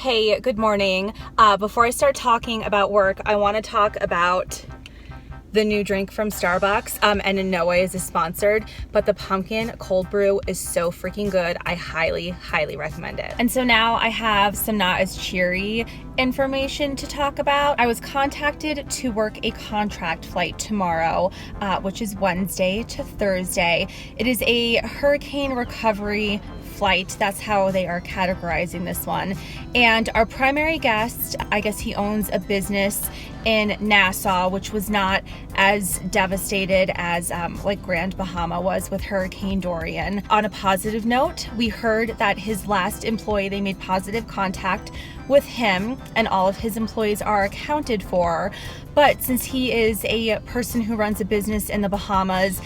Hey, good morning. Before I start talking about work, I want to talk about the new drink from Starbucks, and in no way is this sponsored, but the pumpkin cold brew is so freaking good. I highly recommend it. And so now I have some not as cheery information to talk about. I was contacted to work a contract flight tomorrow, which is Wednesday to Thursday. It is a hurricane recovery flight. That's how they are categorizing this one. And our primary guest, I guess he owns a business in Nassau, which was not as devastated as like Grand Bahama was with Hurricane Dorian. On a positive note, we heard that his last employee, they made positive contact with him and all of his employees are accounted for. But since he is a person who runs a business in the Bahamas,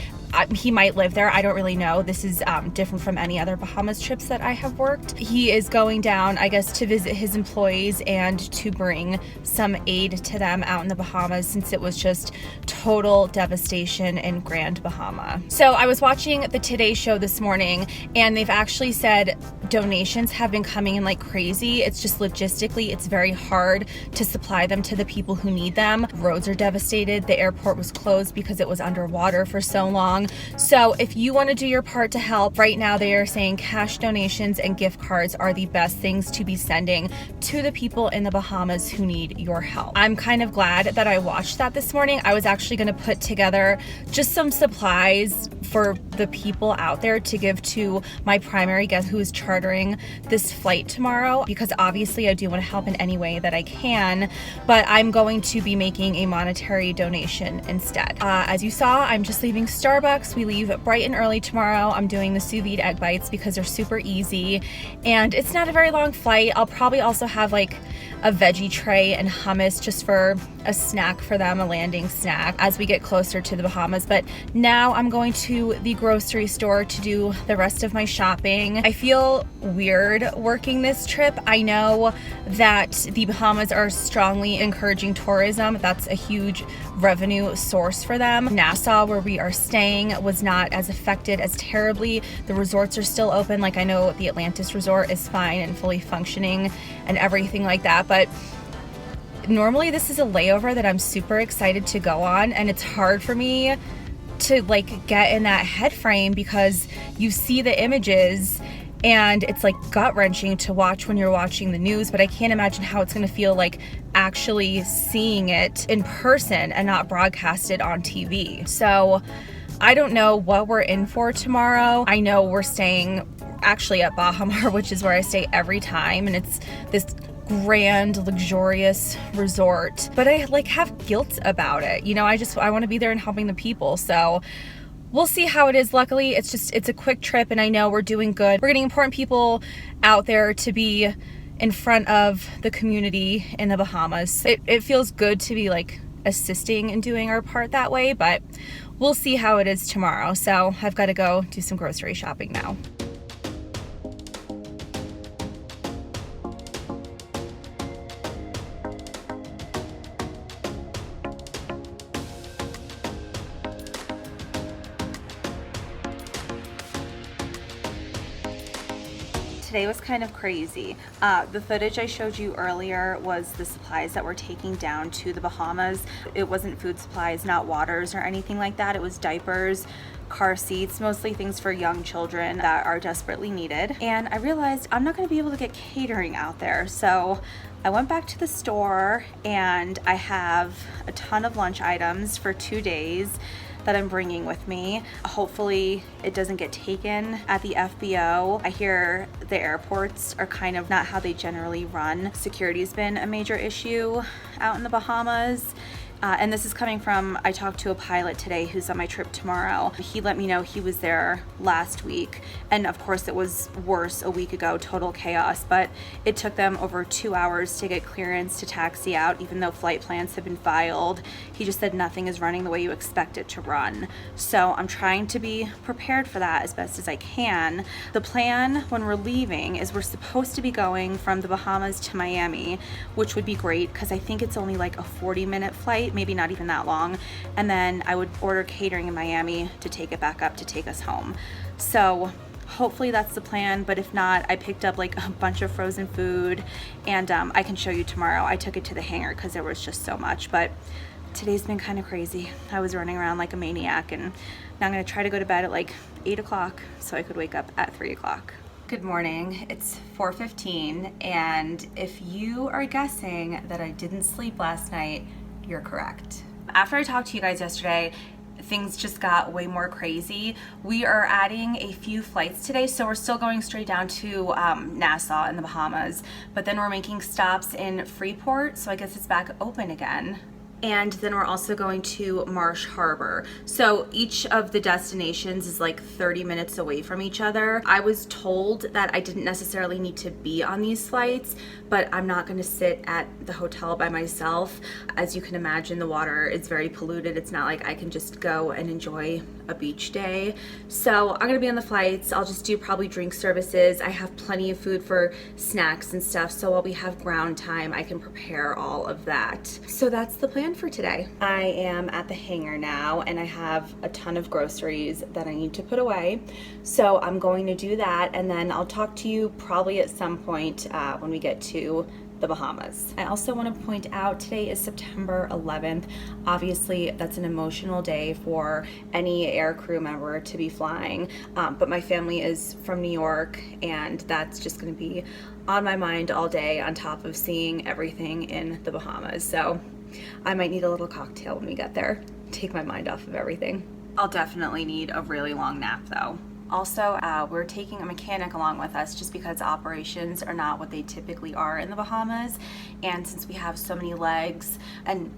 he might live there. I don't really know. This is different from any other Bahamas trips that I have worked. He is going down, I guess, to visit his employees and to bring some aid to them out in the Bahamas since it was just total devastation in Grand Bahama. So I was watching the Today Show this morning and they've actually said donations have been coming in like crazy. It's just logistically, it's very hard to supply them to the people who need them. Roads are devastated. The airport was closed because it was underwater for so long. So if you want to do your part to help, right now they are saying cash donations and gift cards are the best things to be sending to the people in the Bahamas who need your help. I'm kind of glad that I watched that this morning. I was actually going to put together just some supplies for the people out there to give to my primary guest who is chartering this flight tomorrow, because obviously I do want to help in any way that I can, but I'm going to be making a monetary donation instead. As you saw, I'm just leaving Starbucks. We leave bright and early tomorrow. I'm doing the sous vide egg bites because they're super easy and it's not a very long flight. I'll probably also have like a veggie tray and hummus just for a snack for them, a landing snack as we get closer to the Bahamas. But now I'm going to the grocery store to do the rest of my shopping. I feel weird working this trip. I know that the Bahamas are strongly encouraging tourism. That's a huge revenue source for them. Nassau, where we are staying, was not as affected as terribly. The resorts are still open. Like I know the Atlantis resort is fine and fully functioning and everything like that. But normally this is a layover that I'm super excited to go on, and it's hard for me to like get in that head frame because you see the images and it's like gut-wrenching to watch when you're watching the news, but I can't imagine how it's going to feel like actually seeing it in person and not broadcasted on TV. So I don't know what we're in for tomorrow. I know we're staying actually at Bahamas, which is where I stay every time, and it's this grand, luxurious resort, but I like have guilt about it. You know, I want to be there and helping the people. So we'll see how it is. Luckily, it's a quick trip and I know we're doing good. We're getting important people out there to be in front of the community in the Bahamas. It feels good to be like assisting and doing our part that way, but we'll see how it is tomorrow. So I've got to go do some grocery shopping now. Today was kind of crazy. The footage I showed you earlier was the supplies that we're taking down to the Bahamas. It wasn't food supplies, not waters or anything like that. It was diapers, car seats, mostly things for young children that are desperately needed. And I realized I'm not going to be able to get catering out there. So I went back to the store and I have a ton of lunch items for 2 days that I'm bringing with me. Hopefully it doesn't get taken at the FBO. I hear the airports are kind of not how they generally run. Security's been a major issue out in the Bahamas. And this is coming from, I talked to a pilot today who's on my trip tomorrow. He let me know he was there last week. And of course it was worse a week ago, total chaos. But it took them over 2 hours to get clearance to taxi out, even though flight plans have been filed. He just said nothing is running the way you expect it to run. So I'm trying to be prepared for that as best as I can. The plan when we're leaving is we're supposed to be going from the Bahamas to Miami, which would be great because I think it's only like a 40-minute flight, maybe not even that long, and then I would order catering in Miami to take it back up to take us home. So hopefully that's the plan, but if not, I picked up like a bunch of frozen food, and I can show you tomorrow. I took it to the hangar because there was just so much, but today's been kind of crazy. I was running around like a maniac, and now I'm gonna try to go to bed at like 8 o'clock so I could wake up at 3 o'clock. Good morning, it's 4:15, and if you are guessing that I didn't sleep last night, you're correct. After I talked to you guys yesterday, things just got way more crazy. We are adding a few flights today, so we're still going straight down to Nassau in the Bahamas, but then we're making stops in Freeport, so I guess it's back open again. And then we're also going to Marsh Harbor. So each of the destinations is like 30 minutes away from each other. I was told that I didn't necessarily need to be on these flights, but I'm not gonna sit at the hotel by myself. As you can imagine, the water is very polluted. It's not like I can just go and enjoy a beach day. So I'm gonna be on the flights. I'll just do probably drink services. I have plenty of food for snacks and stuff, so while we have ground time, I can prepare all of that. So that's the plan for today. I am at the hangar now, and I have a ton of groceries that I need to put away. So I'm going to do that, and then I'll talk to you probably at some point when we get to the Bahamas. I also want to point out today is September 11th. Obviously, that's an emotional day for any air crew member to be flying, but my family is from New York, and that's just going to be on my mind all day on top of seeing everything in the Bahamas. So I might need a little cocktail when we get there, take my mind off of everything. I'll definitely need a really long nap though. Also, we're taking a mechanic along with us just because operations are not what they typically are in the Bahamas. And since we have so many legs, and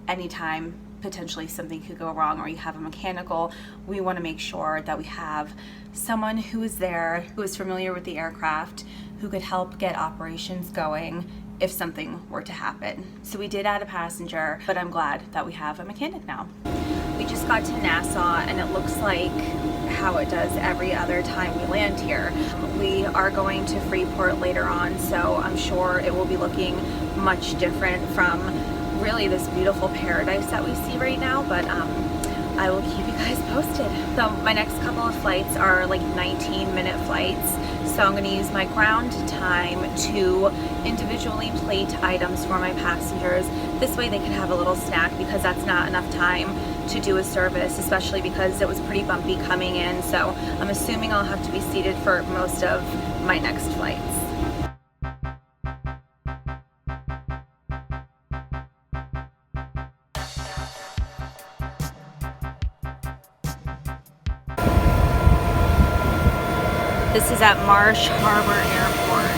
anytime potentially something could go wrong or you have a mechanical, we want to make sure that we have someone who is there, who is familiar with the aircraft, who could help get operations going if something were to happen. So we did add a passenger, but I'm glad that we have a mechanic now. We just got to Nassau, and it looks like how it does every other time we land here. We are going to Freeport later on, so I'm sure it will be looking much different from really this beautiful paradise that we see right now, but I will keep you guys posted. So my next couple of flights are like 19-minute flights, so I'm going to use my ground time to individually plate items for my passengers. This way they can have a little snack, because that's not enough time to do a service, especially because it was pretty bumpy coming in. So I'm assuming I'll have to be seated for most of my next flights. This is at Marsh Harbor Airport.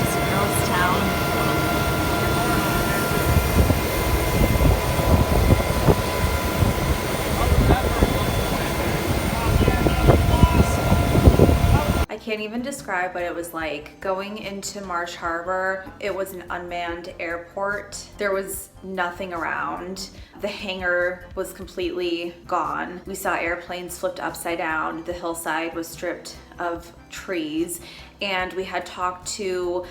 It's a ghost town. I can't even describe what it was like going into Marsh Harbor. It was an unmanned airport. There was nothing around. The hangar was completely gone. We saw airplanes flipped upside down. The hillside was stripped of trees. And we had talked to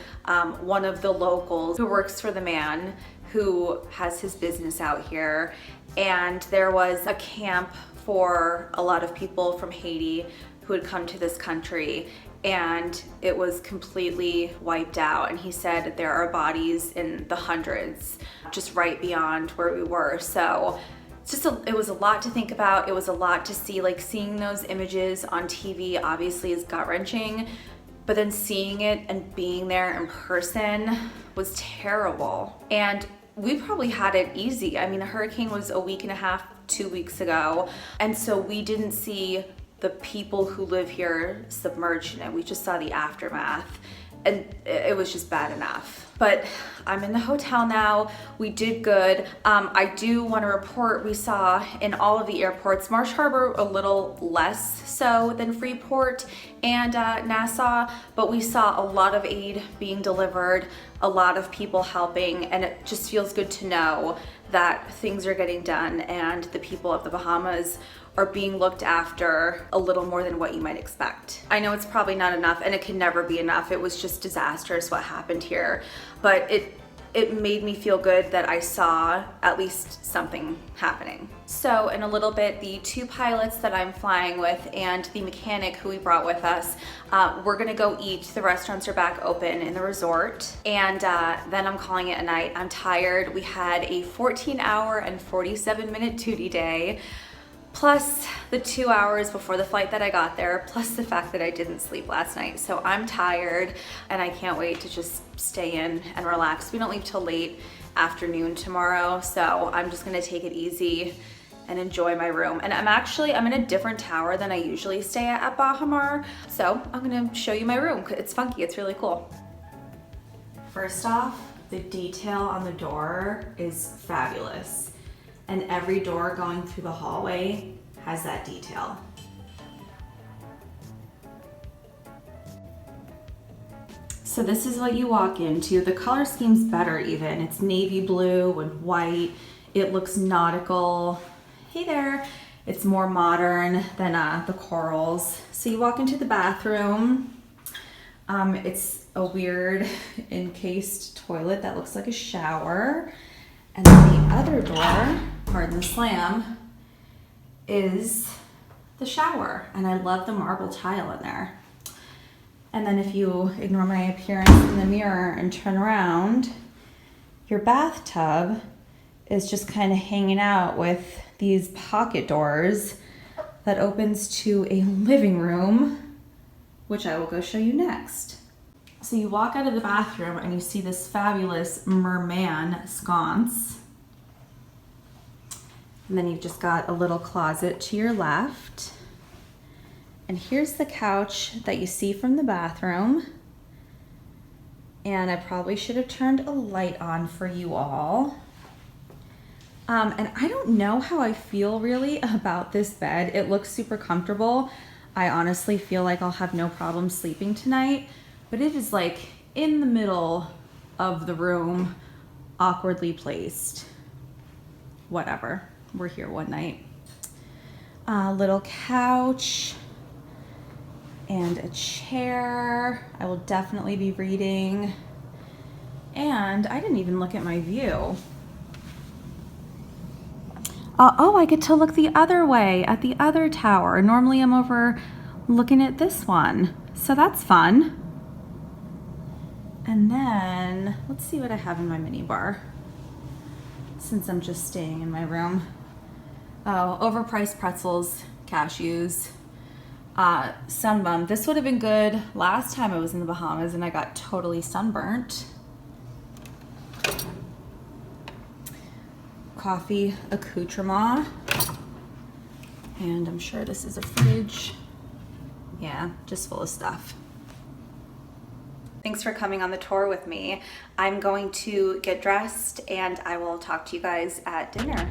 one of the locals who works for the man who has his business out here. And there was a camp for a lot of people from Haiti who had come to this country, and it was completely wiped out. And he said that there are bodies in the hundreds just right beyond where we were. So it's just it was a lot to think about. It was a lot to see. Like, seeing those images on TV obviously is gut-wrenching, but then seeing it and being there in person was terrible. And we probably had it easy. I mean, a hurricane was a week and a half, 2 weeks ago, and so we didn't see the people who live here submerged in it. We just saw the aftermath, and it was just bad enough. But I'm in the hotel now. We did good. I do want to report we saw in all of the airports, Marsh Harbor a little less so than Freeport and Nassau, but we saw a lot of aid being delivered, a lot of people helping, and it just feels good to know that things are getting done and the people of the Bahamas are being looked after a little more than what you might expect. I know it's probably not enough, and it can never be enough. It was just disastrous what happened here, but it made me feel good that I saw at least something happening. So in a little bit, the 2 pilots that I'm flying with and the mechanic who we brought with us, we're gonna go eat. The restaurants are back open in the resort, and then I'm calling it a night. I'm tired. We had a 14-hour and 47-minute duty day, plus the 2 hours before the flight that I got there, plus the fact that I didn't sleep last night. So I'm tired and I can't wait to just stay in and relax. We don't leave till late afternoon tomorrow, so I'm just gonna take it easy and enjoy my room. And I'm in a different tower than I usually stay at Bahamas, so I'm gonna show you my room. It's funky, it's really cool. First off, the detail on the door is fabulous. And every door going through the hallway has that detail. So this is what you walk into. The color scheme's better even. It's navy blue and white. It looks nautical. Hey there. It's more modern than the corals. So you walk into the bathroom. It's a weird encased toilet that looks like a shower. And then the other door, pardon the slam, is the shower. And I love the marble tile in there. And then if you ignore my appearance in the mirror and turn around, your bathtub is just kind of hanging out with these pocket doors that opens to a living room, which I will go show you next. So you walk out of the bathroom and you see this fabulous merman sconce. And then you've just got a little closet to your left. And here's the couch that you see from the bathroom. And I probably should have turned a light on for you all. And I don't know how I feel really about this bed. It looks super comfortable. I honestly feel like I'll have no problem sleeping tonight. But it is like in the middle of the room, awkwardly placed. Whatever, we're here one night. A little couch and a chair. I will definitely be reading. And I didn't even look at my view. Oh, I get to look the other way at the other tower. Normally I'm over looking at this one. So that's fun. And then, let's see what I have in my mini bar, since I'm just staying in my room. Oh, overpriced pretzels, cashews, sunbum. This would have been good last time I was in the Bahamas and I got totally sunburnt. Coffee accoutrement. And I'm sure this is a fridge. Yeah, just full of stuff. Thanks for coming on the tour with me. I'm going to get dressed and I will talk to you guys at dinner.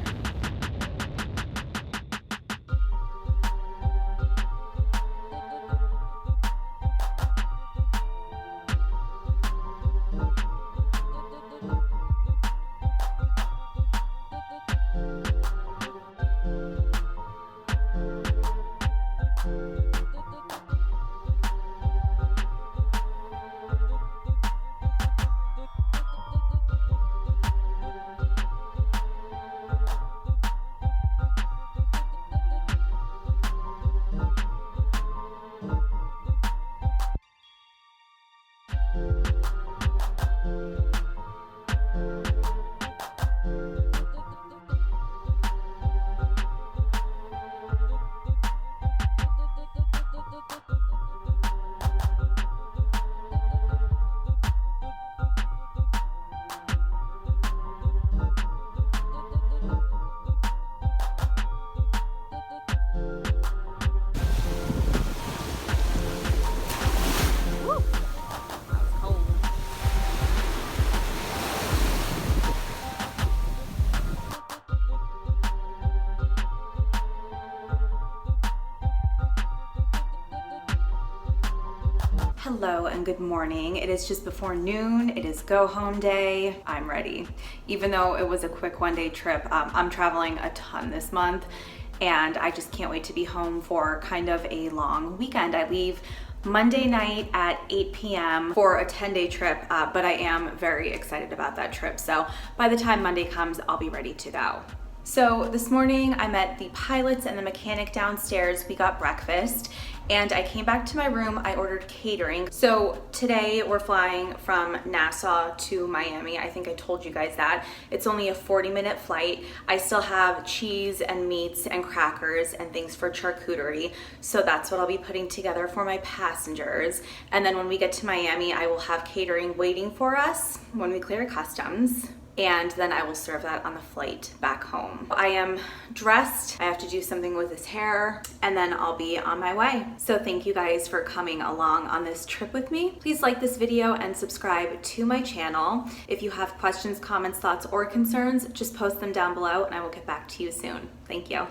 Hello and good morning. It is just before noon. It is go home day. I'm ready. Even though it was a quick one-day trip, I'm traveling a ton this month and I just can't wait to be home for kind of a long weekend. I leave Monday night at 8 p.m. for a 10-day trip, but I am very excited about that trip. So by the time Monday comes, I'll be ready to go. So this morning I met the pilots and the mechanic downstairs. We got breakfast and I came back to my room. I ordered catering. So today we're flying from Nassau to Miami. I think I told you guys that. It's only a 40-minute flight. I still have cheese and meats and crackers and things for charcuterie. So that's what I'll be putting together for my passengers. And then when we get to Miami, I will have catering waiting for us when we clear customs. And then I will serve that on the flight back home. I am dressed. I have to do something with his hair, and then I'll be on my way. So thank you guys for coming along on this trip with me. Please like this video and subscribe to my channel. If you have questions, comments, thoughts, or concerns, just post them down below and I will get back to you soon. Thank you.